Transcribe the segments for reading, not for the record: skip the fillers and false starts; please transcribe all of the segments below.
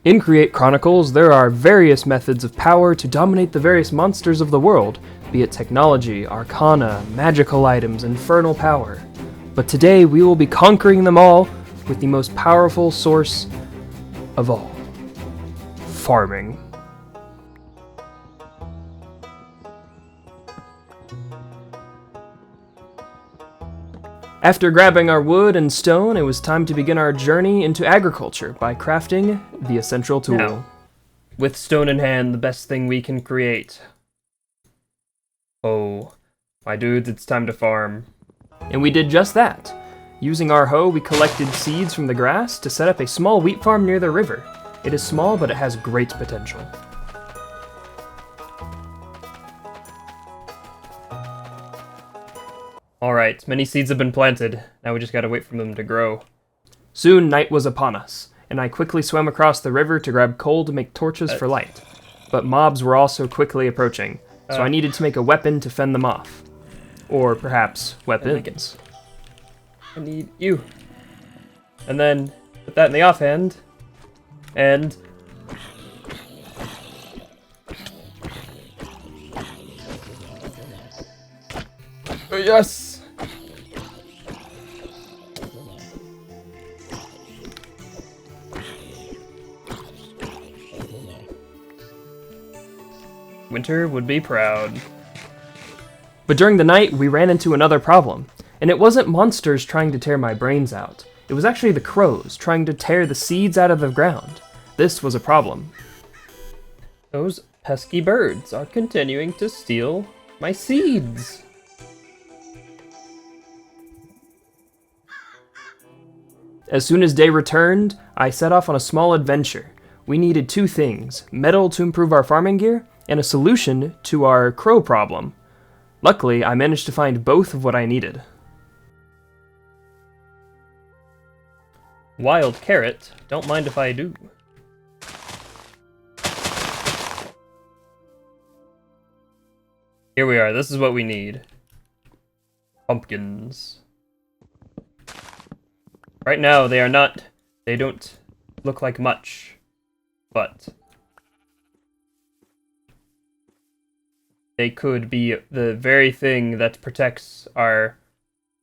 In Chronicles, there are various methods of power to dominate the various monsters of the world, be it technology, arcana, magical items, infernal power. But today we will be conquering them all with the most powerful source of all: farming. After grabbing our wood and stone, it was time to begin our journey into agriculture by crafting the essential tool. Now, with stone in hand, the best thing we can create. Oh, my dudes, it's time to farm. And we did just that. Using our hoe, we collected seeds from the grass to set up a small wheat farm near the river. It is small, but it has great potential. Alright, many seeds have been planted. Now we just gotta wait for them to grow. Soon night was upon us, and I quickly swam across the river to grab coal to make torches for light. But mobs were also quickly approaching, so I needed to make a weapon to fend them off. Or perhaps weapons. I need you. And then put that in the offhand. And yes! Winter would be proud. But during the night, we ran into another problem. And it wasn't monsters trying to tear my brains out. It was actually the crows trying to tear the seeds out of the ground. This was a problem. Those pesky birds are continuing to steal my seeds. As soon as day returned, I set off on a small adventure. We needed two things: metal to improve our farming gear, and a solution to our crow problem. Luckily, I managed to find both of what I needed. Wild carrot, don't mind if I do. Here we are, this is what we need. Pumpkins. Right now, they don't look like much, but they could be the very thing that protects our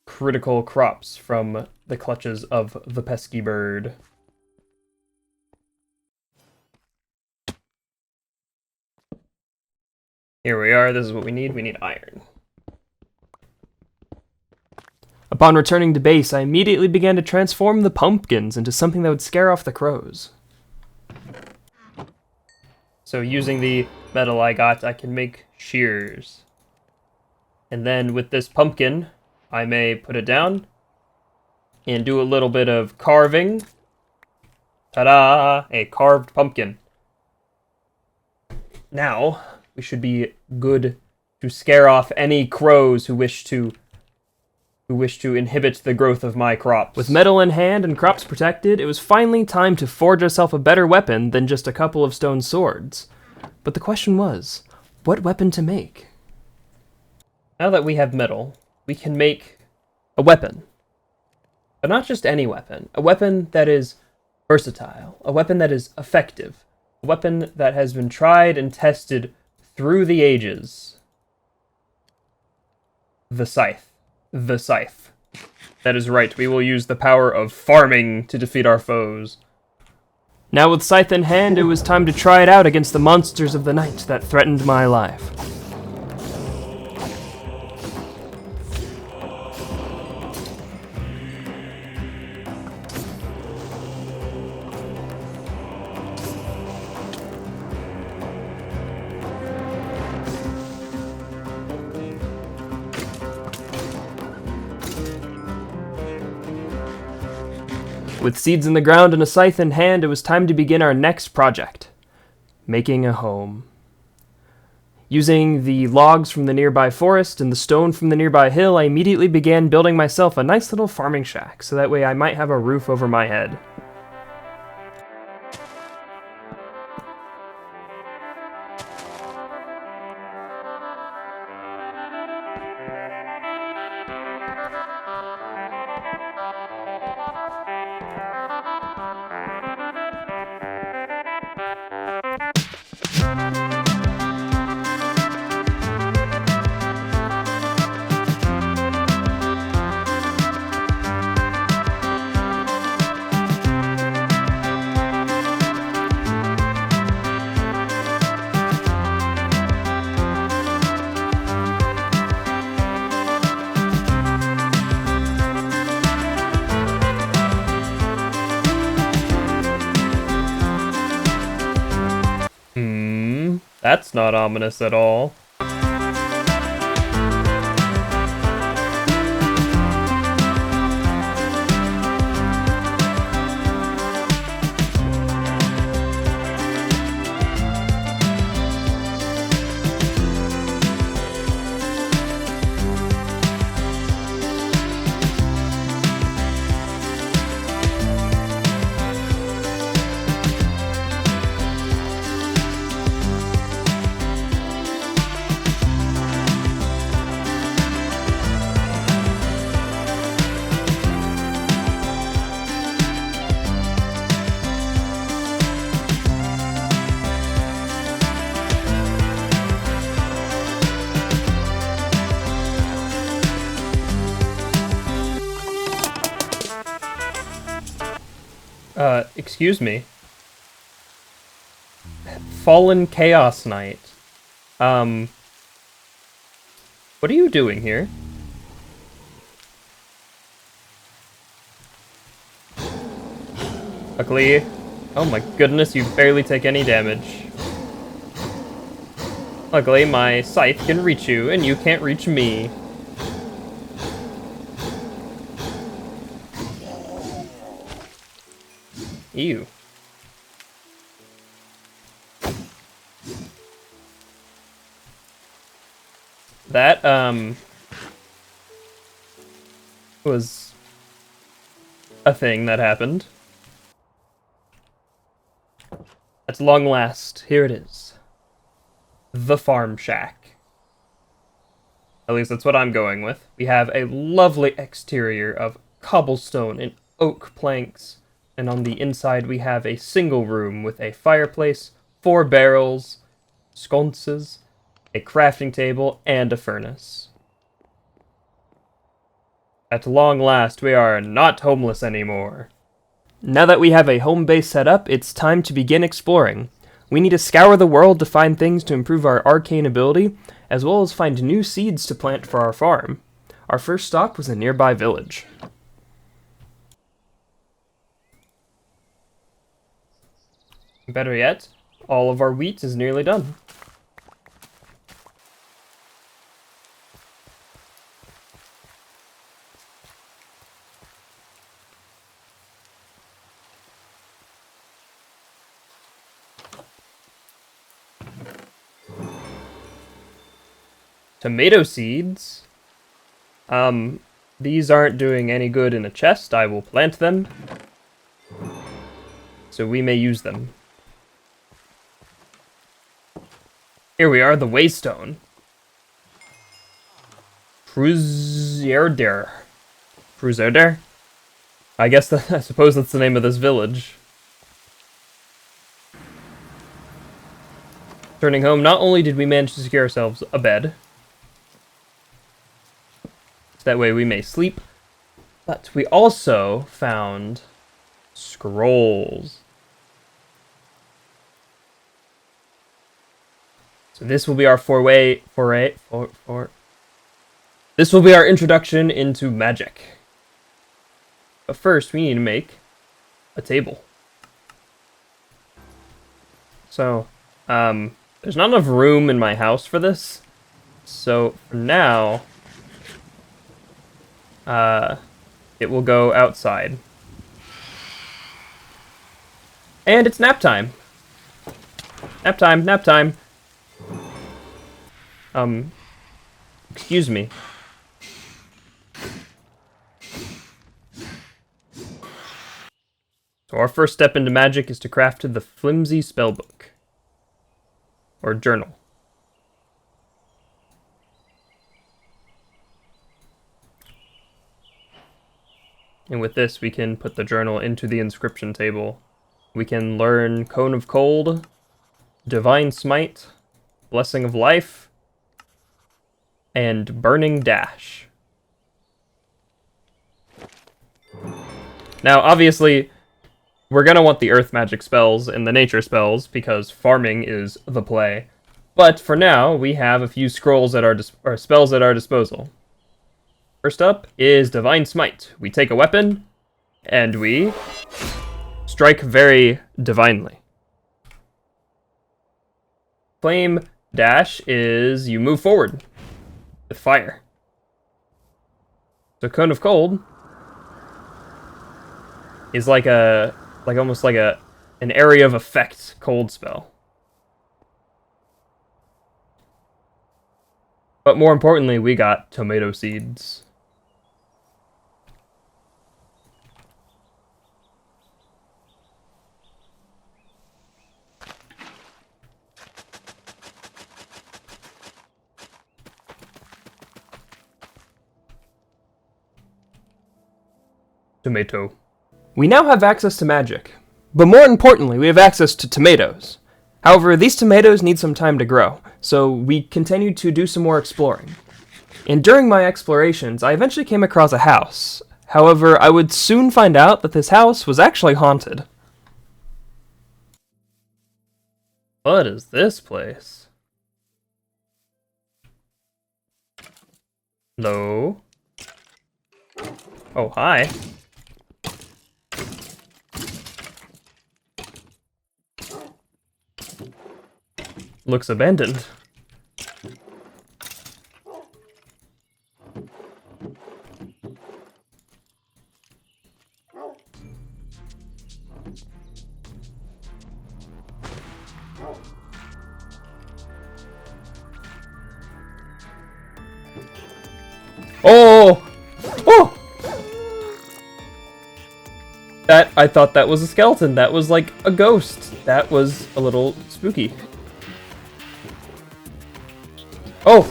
critical crops from the clutches of the pesky bird. Here we are, this is what we need. We need iron. Upon returning to base, I immediately began to transform the pumpkins into something that would scare off the crows. So using the metal I got, I can make shears. And then with this pumpkin, I may put it down and do a little bit of carving. Ta-da! A carved pumpkin. Now, we should be good to scare off any crows who wish to inhibit the growth of my crops. With metal in hand and crops protected, it was finally time to forge ourselves a better weapon than just a couple of stone swords. But the question was, what weapon to make? Now that we have metal, we can make a weapon. But not just any weapon. A weapon that is versatile. A weapon that is effective. A weapon that has been tried and tested through the ages. The Scythe. The Scythe. That is right, we will use the power of farming to defeat our foes. Now with Scythe in hand, it was time to try it out against the monsters of the night that threatened my life. With seeds in the ground and a scythe in hand, it was time to begin our next project: making a home. Using the logs from the nearby forest and the stone from the nearby hill, I immediately began building myself a nice little farming shack, so that way I might have a roof over my head. That's not ominous at all. Excuse me. Fallen Chaos Knight. What are you doing here? Luckily, oh my goodness, you barely take any damage. Luckily, my Scythe can reach you, and you can't reach me. Ew. That, was a thing that happened. At long last, here it is. The Farm Shack. At least that's what I'm going with. We have a lovely exterior of cobblestone and oak planks. And on the inside we have a single room with a fireplace, 4 barrels, sconces, a crafting table, and a furnace. At long last, we are not homeless anymore. Now that we have a home base set up, it's time to begin exploring. We need to scour the world to find things to improve our arcane ability, as well as find new seeds to plant for our farm. Our first stop was a nearby village. Better yet, all of our wheat is nearly done. Tomato seeds? These aren't doing any good in a chest. I will plant them, so we may use them. Here we are, the Waystone. Cruiserder. Cruiserder? I suppose that's the name of this village. Turning home, not only did we manage to secure ourselves a bed, so that way we may sleep, but we also found scrolls. So this will be our this will be our introduction into magic. But first, we need to make a table. So, there's not enough room in my house for this. So, for now, it will go outside. And it's nap time. Nap time, nap time. Excuse me. So our first step into magic is to craft the flimsy spellbook. Or journal. And with this, we can put the journal into the inscription table. We can learn Cone of Cold, Divine Smite, Blessing of Life, and Burning Dash. Now, obviously, we're going to want the earth magic spells and the nature spells, because farming is the play. But for now, we have a few scrolls at our spells at our disposal. First up is Divine Smite. We take a weapon, and we strike very divinely. Flame dash is you move forward with fire. So Cone of Cold is like almost like an area of effect cold spell. But more importantly, we got tomato seeds. Tomato. We now have access to magic, but more importantly, we have access to tomatoes. However, these tomatoes need some time to grow, so we continued to do some more exploring. And during my explorations, I eventually came across a house. However, I would soon find out that this house was actually haunted. What is this place? Hello? Oh, hi. Looks abandoned. Oh! Oh! I thought that was a skeleton. That was like a ghost. That was a little spooky. Oh!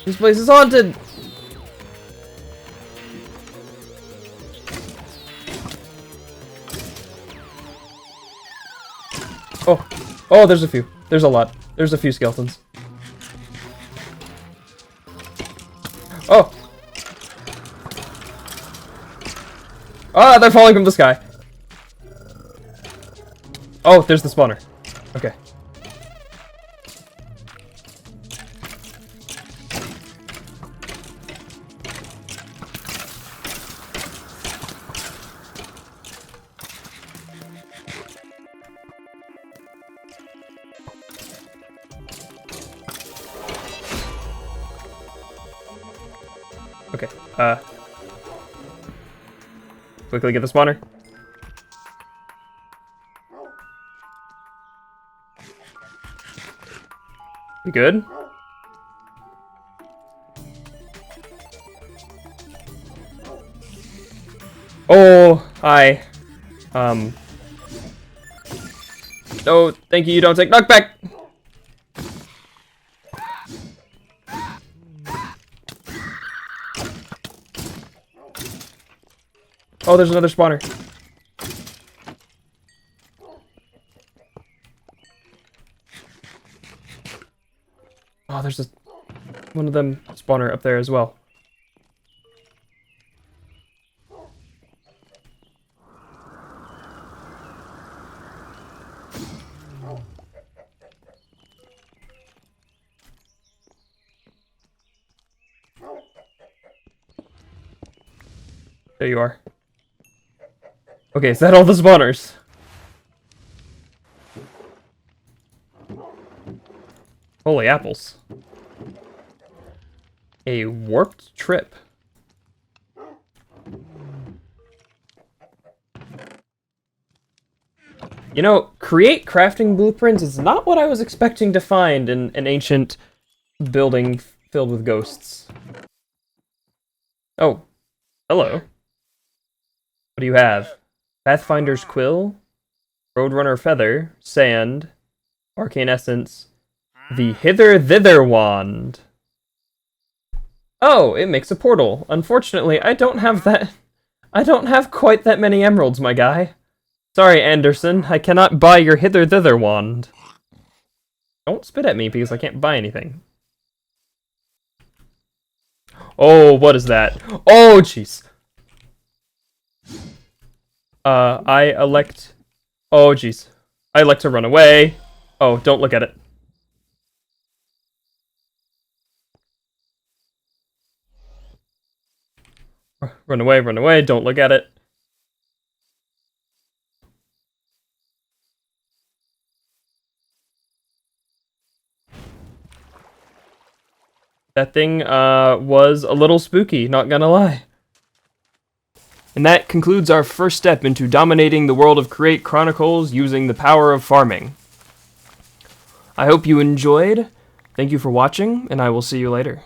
This place is haunted! Oh. Oh, there's a few. There's a lot. There's a few skeletons. Oh! Ah, they're falling from the sky. Oh, there's the spawner. Okay. Okay, quickly get the spawner. We good? Oh, hi. No, thank you, you don't take knockback! Oh, there's another spawner. Oh, there's just one of them spawner up there as well. There you are. Okay, is that all the spawners? Holy apples. A warped trip. You know, create crafting blueprints is not what I was expecting to find in an ancient building filled with ghosts. Oh, hello. What do you have? Pathfinder's Quill, Roadrunner Feather, Sand, Arcane Essence, the Hither Thither Wand. Oh, it makes a portal. Unfortunately, I don't have quite that many emeralds, my guy. Sorry, Anderson, I cannot buy your Hither Thither Wand. Don't spit at me because I can't buy anything. Oh, what is that? Oh, jeez. I elect... Oh, jeez. I elect to run away. Oh, don't look at it. Run away, don't look at it. That thing was a little spooky, not gonna lie. And that concludes our first step into dominating the world of Create Chronicles using the power of farming. I hope you enjoyed. Thank you for watching, and I will see you later.